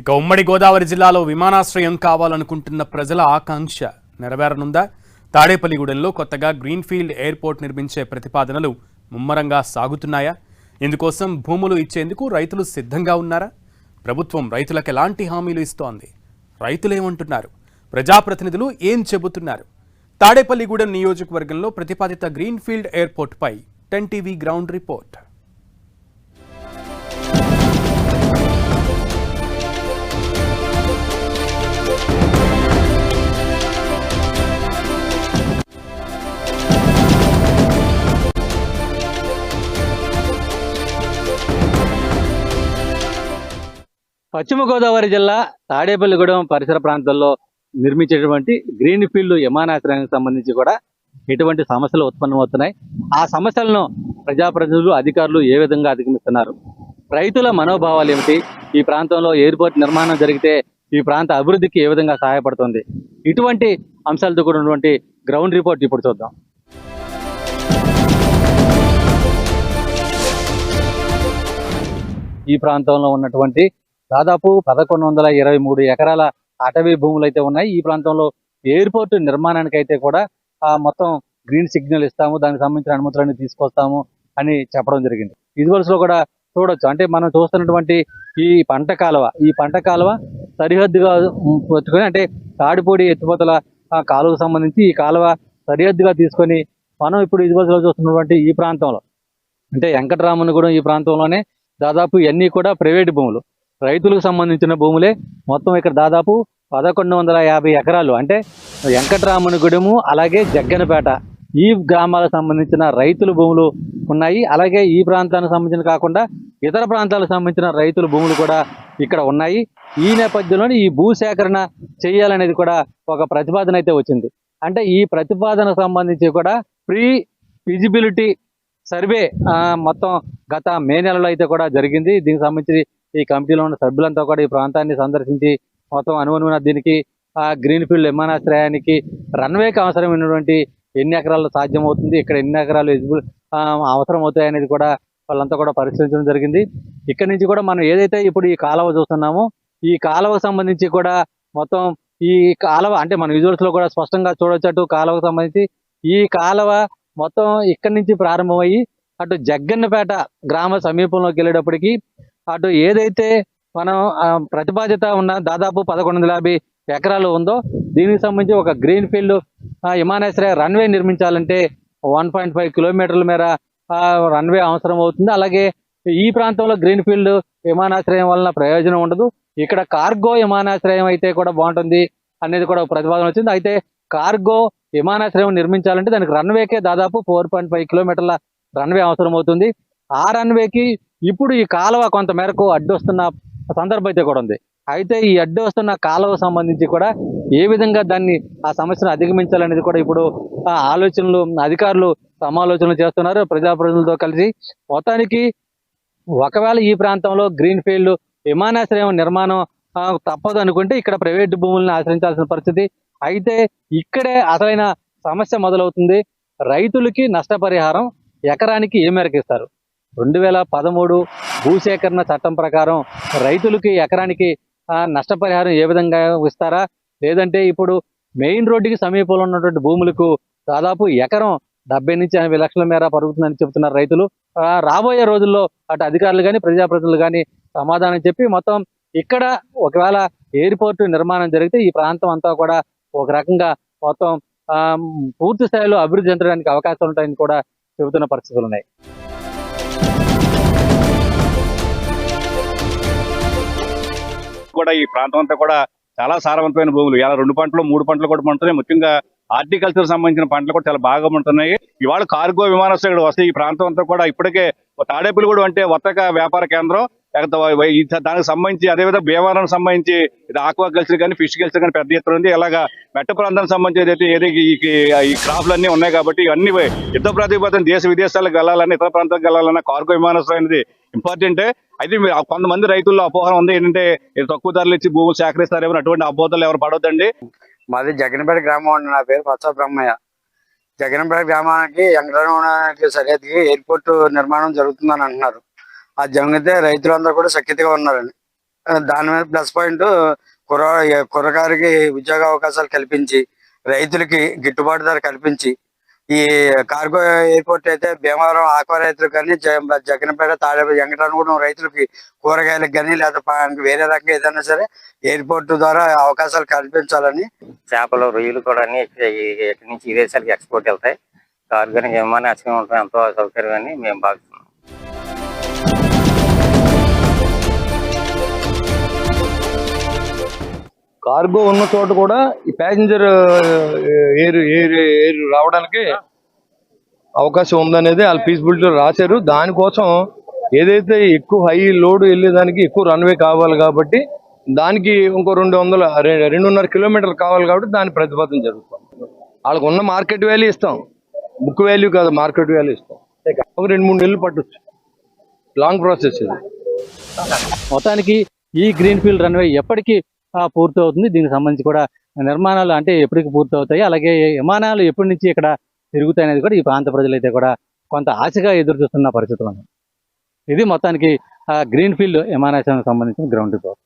ఇక ఉమ్మడి గోదావరి జిల్లాలో విమానాశ్రయం కావాలనుకుంటున్న ప్రజల ఆకాంక్ష నెరవేరనుందా? తాడేపల్లిగూడెంలో కొత్తగా గ్రీన్ఫీల్డ్ ఎయిర్పోర్ట్ నిర్మించే ప్రతిపాదనలు ముమ్మరంగా సాగుతున్నాయా? ఇందుకోసం భూములు ఇచ్చేందుకు రైతులు సిద్ధంగా ఉన్నారా? ప్రభుత్వం రైతులకు ఎలాంటి హామీలు ఇస్తోంది? రైతులేమంటున్నారు? ప్రజాప్రతినిధులు ఏం చెబుతున్నారు? తాడేపల్లిగూడెం నియోజకవర్గంలో ప్రతిపాదిత గ్రీన్ఫీల్డ్ ఎయిర్పోర్ట్పై 10 టీవీ గ్రౌండ్ రిపోర్ట్. పశ్చిమ గోదావరి జిల్లా తాడేపల్లిగూడెం పరిసర ప్రాంతాల్లో నిర్మించేటువంటి గ్రీన్ ఫీల్డ్ విమానాశ్రయానికి సంబంధించి కూడా ఎటువంటి సమస్యలు ఉత్పన్నమవుతున్నాయి, ఆ సమస్యలను ప్రజాప్రతినిధులు అధికారులు ఏ విధంగా అధిగమిస్తున్నారు, రైతుల మనోభావాలు ఏమిటి, ఈ ప్రాంతంలో ఎయిర్పోర్ట్ నిర్మాణం జరిగితే ఈ ప్రాంత అభివృద్ధికి ఏ విధంగా సహాయపడుతుంది, ఇటువంటి అంశాలతో కూడినటువంటి గ్రౌండ్ రిపోర్ట్ ఇప్పుడు చూద్దాం. ఈ ప్రాంతంలో ఉన్నటువంటి దాదాపు 1123 ఎకరాల అటవీ భూములు అయితే ఉన్నాయి. ఈ ప్రాంతంలో ఎయిర్పోర్ట్ నిర్మాణానికి అయితే కూడా మొత్తం గ్రీన్ సిగ్నల్ ఇస్తాము, దానికి సంబంధించిన అనుమతులన్నీ తీసుకొస్తాము అని చెప్పడం జరిగింది. విజువల్స్ లో కూడా చూడొచ్చు. అంటే మనం చూస్తున్నటువంటి ఈ పంట కాలువ సరిహద్దుగా వచ్చుకొని, అంటే తాడిపూడి ఎత్తిపోతల కాలువకు సంబంధించి ఈ కాలువ సరిహద్దుగా తీసుకొని మనం ఇప్పుడు విజువల్స్ లో చూస్తున్నటువంటి ఈ ప్రాంతంలో, అంటే వెంకటరామన్నగూడెం ఈ ప్రాంతంలోనే దాదాపు ఇవన్నీ కూడా ప్రైవేట్ భూములు, రైతులకు సంబంధించిన భూములే. మొత్తం ఇక్కడ దాదాపు 1150 ఎకరాలు, అంటే వెంకటరామన్నగూడెము అలాగే జగ్గనపేట ఈ గ్రామాలకు సంబంధించిన రైతుల భూములు ఉన్నాయి. అలాగే ఈ ప్రాంతానికి సంబంధించిన కాకుండా ఇతర ప్రాంతాలకు సంబంధించిన రైతుల భూములు కూడా ఇక్కడ ఉన్నాయి. ఈ నేపథ్యంలోనే ఈ భూసేకరణ చేయాలనేది కూడా ఒక ప్రతిపాదన అయితే వచ్చింది. అంటే ఈ ప్రతిపాదనకు సంబంధించి కూడా ప్రీ ఫిజిబిలిటీ సర్వే మొత్తం గత మే నెలలో అయితే కూడా జరిగింది. దీనికి సంబంధించి ఈ కమిటీలో ఉన్న సభ్యులంతా కూడా ఈ ప్రాంతాన్ని సందర్శించి మొత్తం అనుగుణమైన దీనికి గ్రీన్ ఫీల్డ్ విమానాశ్రయానికి రన్వేకి అవసరమైనటువంటి ఎన్ని ఎకరాలు సాధ్యమవుతుంది, ఇక్కడ ఎన్ని ఎకరాలు అవసరం అవుతాయి అనేది కూడా వాళ్ళంతా కూడా పరిశీలించడం జరిగింది. ఇక్కడ నుంచి కూడా మనం ఏదైతే ఇప్పుడు ఈ కాలువ చూస్తున్నామో ఈ కాలువకు సంబంధించి కూడా మొత్తం ఈ కాలువ, అంటే మన విజువల్స్ లో కూడా స్పష్టంగా చూడొచ్చు. కాలువకు సంబంధించి ఈ కాలువ మొత్తం ఇక్కడి నుంచి ప్రారంభమయ్యి అటు జగ్గన్నపేట గ్రామ సమీపంలోకి వెళ్ళేటప్పటికి అటు ఏదైతే మనం ప్రతిపాదిత ఉన్న దాదాపు 1150 ఎకరాలు ఉందో దీనికి సంబంధించి ఒక గ్రీన్ ఫీల్డ్ విమానాశ్రయ రన్వే నిర్మించాలంటే 1.5 కిలోమీటర్ల మేర రన్వే అవసరం అవుతుంది. అలాగే ఈ ప్రాంతంలో గ్రీన్ ఫీల్డ్ విమానాశ్రయం వలన ప్రయోజనం ఉండదు, ఇక్కడ కార్గో విమానాశ్రయం అయితే కూడా బాగుంటుంది అనేది కూడా ప్రతిపాదన వచ్చింది. అయితే కార్గో విమానాశ్రయం నిర్మించాలంటే దానికి రన్వేకే దాదాపు 4.5 కిలోమీటర్ల రన్వే అవసరం అవుతుంది. ఆ రన్వేకి ఇప్పుడు ఈ కాలువ కొంత మేరకు అడ్డొస్తున్న సందర్భం అయితే కూడా ఉంది. అయితే ఈ అడ్డు వస్తున్న కాలువకు సంబంధించి కూడా ఏ విధంగా దాన్ని ఆ సమస్యను అధిగమించాలనేది కూడా ఇప్పుడు ఆలోచనలు అధికారులు సమాలోచనలు చేస్తున్నారు ప్రజాప్రతినిధులతో కలిసి. మొత్తానికి ఒకవేళ ఈ ప్రాంతంలో గ్రీన్ ఫీల్డ్ విమానాశ్రయం నిర్మాణం తప్పదు అనుకుంటే ఇక్కడ ప్రైవేట్ భూములను ఆశ్రయించాల్సిన పరిస్థితి. అయితే ఇక్కడే అసలైన సమస్య మొదలవుతుంది. రైతులకి నష్టపరిహారం ఎకరానికి ఏ మేరకు ఇస్తారు? 2013 భూసేకరణ చట్టం ప్రకారం రైతులకి ఎకరానికి నష్టపరిహారం ఏ విధంగా ఇస్తారా? లేదంటే ఇప్పుడు మెయిన్ రోడ్డుకి సమీపంలో ఉన్నటువంటి భూములకు దాదాపు ఎకరం 70 నుంచి 80 లక్షల మేర పరుగుతుందని చెబుతున్నారు రైతులు. రాబోయే రోజుల్లో అటు అధికారులు కానీ ప్రజాప్రతినిధులు కానీ సమాధానం చెప్పి మొత్తం ఇక్కడ ఒకవేళ ఎయిర్పోర్ట్ నిర్మాణం జరిగితే ఈ ప్రాంతం అంతా కూడా ఒక రకంగా మొత్తం పూర్తి స్థాయిలో అభివృద్ధి చెందడానికి అవకాశాలు ఉంటాయని కూడా చెబుతున్న పరిస్థితులు ఉన్నాయి. కూడా ఈ ప్రాంతం అంతా కూడా చాలా సారవంతమైన భూములు, ఇలా 2 పంటలు 3 పంటలు కూడా పండుతున్నాయి. ముఖ్యంగా హార్టికల్చర్ సంబంధించిన పంటలు కూడా చాలా బాగా పండుతున్నాయి. ఇవాళ కార్గో విమానాశ్రయం వస్తే ఈ ప్రాంతం అంతా కూడా ఇప్పటికే తాడేపల్లిగూడెం అంటే వర్తక వ్యాపార కేంద్రం, దానికి సంబంధించి అదేవిధంగా భీమవరానికి సంబంధించి ఇది ఆక్వా కల్చర్ కానీ ఫిష్ కల్చర్ కానీ పెద్ద ఎత్తున ఉంది. అలాగా మెట్ట ప్రాంతానికి సంబంధించి ఏదైతే ఈ క్రాప్లు అన్నీ ఉన్నాయి కాబట్టి ఇవన్నీ యుద్ధ ప్రాతిపదికన దేశ విదేశాలకు వెళ్ళాలన్నా ఇతర ప్రాంతాలకు వెళ్ళాలన్నా కార్గో విమానాశ్రయం అనేది ఇంపార్టెంటే. అయితే కొంతమంది రైతుల్లో అపోహం ఉంది, ఏంటంటే తక్కువ ధరలు ఇచ్చి భూములు సేకరిస్తారేమో, అటువంటి అపోహలు ఎవరు పడవద్దండి. మాది జగ్గనపేట గ్రామం అండి. నా పేరు పచ్చ బ్రహ్మయ్య. జగ్గనపేట గ్రామానికి వెంకటరమణకి సరిహద్దుకి ఎయిర్పోర్ట్ నిర్మాణం జరుగుతుందని అంటున్నారు. ఆ జరిగితే రైతులందరూ కూడా సఖ్యతగా ఉన్నారండి. దాని మీద ప్లస్ పాయింట్ కుర్రకారికి ఉద్యోగ అవకాశాలు కల్పించి రైతులకి గిట్టుబాటు ధర కల్పించి ఈ కార్గో ఎయిర్పోర్ట్ అయితే భీమవరం ఆక్వా రైతులకు కానీ జగన్పేట తాడేపల్లి వెంకటరమణ రైతులకి కూరగాయలకు కానీ లేదా వేరే రకంగా ఏదైనా సరే ఎయిర్పోర్ట్ ద్వారా అవకాశాలు కల్పించాలని. చేపలు రొయ్యలు కూడా అన్ని ఇక్కడి నుంచి ఈ దేశాలకి ఎక్స్పోర్ట్ వెళ్తాయి. కార్గో విమానాశ్రయం ఉండటం ఎంతో సౌకర్యం అని మేము భావిస్తున్నాం. కార్గో ఉన్న చోట కూడా ఈ ప్యాసింజర్ ఎయిర్ రావడానికి అవకాశం ఉందనేది వాళ్ళు ఫీజిబిలిటీ రాశారు. దానికోసం ఏదైతే ఎక్కువ హై లోడ్ వెళ్ళేదానికి ఎక్కువ రన్వే కావాలి కాబట్టి దానికి ఇంకో 2.5 కిలోమీటర్లు కావాలి కాబట్టి దాని ప్రతిపాదన జరుగుతుంది. వాళ్ళకు ఉన్న మార్కెట్ వాల్యూ ఇస్తాం, బుక్ వాల్యూ కాదు, మార్కెట్ వాల్యూ ఇస్తాం. ఒక 2-3 నెలలు పట్టొచ్చు, లాంగ్ ప్రాసెస్ ఇది. మొత్తానికి ఈ గ్రీన్ ఫీల్డ్ రన్వే ఎప్పటికీ పూర్తి అవుతుంది. దీనికి సంబంధించి కూడా నిర్మాణాలు అంటే ఎప్పటికి పూర్తి అవుతాయి, అలాగే విమానాలు ఎప్పటి నుంచి ఇక్కడ తిరుగుతాయి అనేది కూడా ఈ ప్రాంత ప్రజలైతే కూడా కొంత ఆశగా ఎదురు చూస్తున్న పరిస్థితులు ఉన్నాయి. ఇది మొత్తానికి గ్రీన్ ఫీల్డ్ విమానాశ్రయానికి సంబంధించిన గ్రౌండ్ రిపోర్ట్.